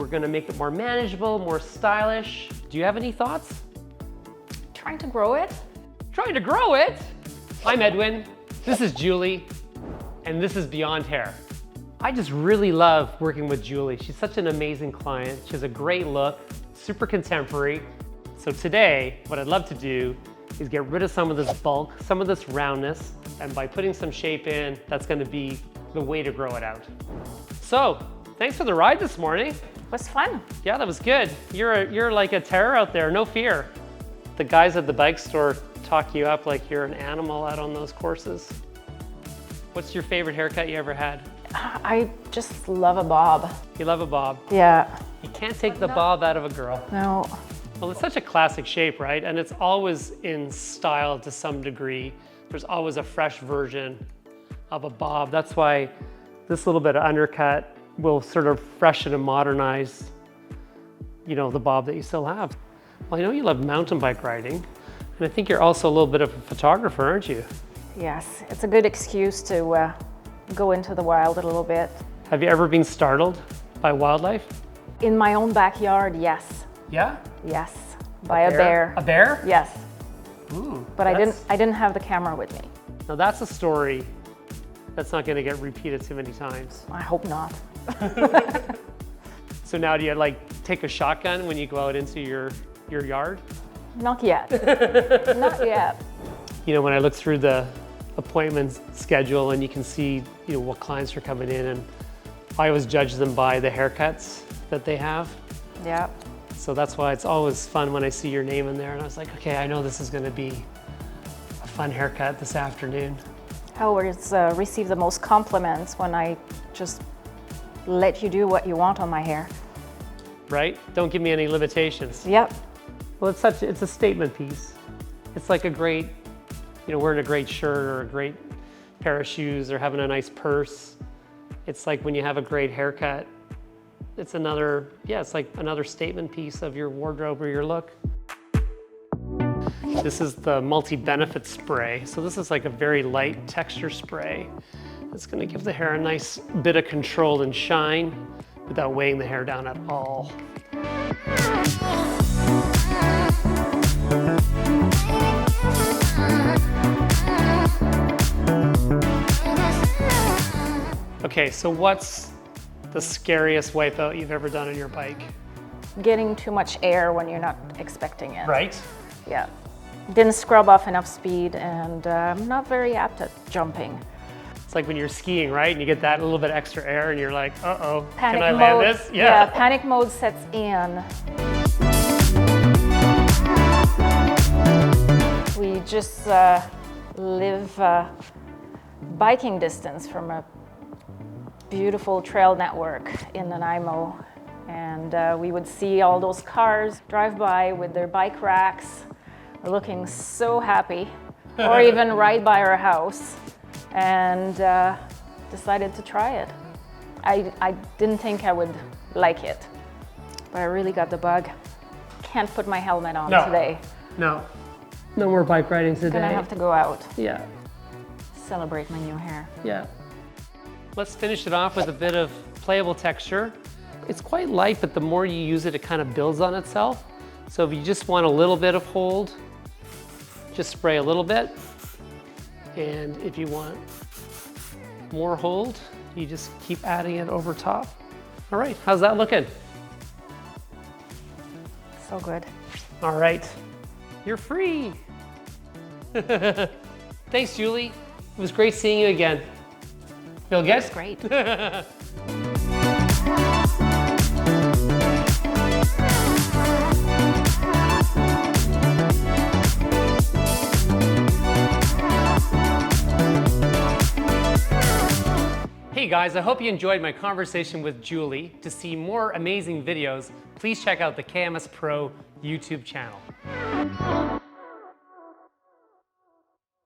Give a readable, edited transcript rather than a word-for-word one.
We're gonna make it more manageable, more stylish. Do you have any thoughts? Trying to grow it? Trying to grow it? I'm Edwin, this is Julie, and this is Beyond Hair. I just really love working with Julie. She's such an amazing client. She has a great look, super contemporary. So today, what I'd love to do is get rid of some of this bulk, some of this roundness, and by putting some shape in, that's gonna be the way to grow it out. So, thanks for the ride this morning. It was fun. Yeah, that was good. You're like a terror out there, no fear. The guys at the bike store talk you up like you're an animal out on those courses. What's your favorite haircut you ever had? I just love a bob. You love a bob. Yeah. You can't take the bob out of a girl. No. Well, it's such a classic shape, right? And it's always in style to some degree. There's always a fresh version of a bob. That's why this little bit of undercut will sort of freshen and modernize, the bob that you still have. Well, I know you love mountain bike riding, and I think you're also a little bit of a photographer, aren't you? Yes, it's a good excuse to go into the wild a little bit. Have you ever been startled by wildlife? In my own backyard, yes. Yeah? Yes, by a bear. A bear? Yes. Ooh, but I didn't have the camera with me. Now that's a story that's not going to get repeated too many times. I hope not. So now do you take a shotgun when you go out into your yard? Not yet. Not yet. When I look through the appointment schedule and you can see what clients are coming in, and I always judge them by the haircuts that they have. Yeah. So that's why it's always fun when I see your name in there and I was like, okay, I know this is going to be a fun haircut this afternoon. I always receive the most compliments when I just let you do what you want on my hair. Right? Don't give me any limitations. Yep. Well, it's a statement piece. It's like a great, wearing a great shirt or a great pair of shoes or having a nice purse. It's like when you have a great haircut, it's like another statement piece of your wardrobe or your look. This is the multi-benefit spray. So this is like a very light texture spray. It's gonna give the hair a nice bit of control and shine without weighing the hair down at all. Okay, so what's the scariest wipeout you've ever done on your bike? Getting too much air when you're not expecting it. Right? Yeah. Didn't scrub off enough speed, and I'm not very apt at jumping. It's like when you're skiing, right? And you get that little bit extra air and you're like, uh-oh, Panic can I mode, land this? Yeah, panic mode sets in. We just live biking distance from a beautiful trail network in Nanaimo, and we would see all those cars drive by with their bike racks, looking so happy, or even right by our house, and decided to try it. I didn't think I would like it, but I really got the bug. Can't put my helmet on today. No more bike riding today. Gonna have to go out. Yeah. Celebrate my new hair. Yeah. Let's finish it off with a bit of playable texture. It's quite light, but the more you use it, it kind of builds on itself. So if you just want a little bit of hold, just spray a little bit. And if you want more hold, you just keep adding it over top. All right, how's that looking? So good. All right, you're free. Thanks, Julie. It was great seeing you again. Feel good? That's great. Hey guys, I hope you enjoyed my conversation with Julie. To see more amazing videos, please check out the KMS Pro YouTube channel.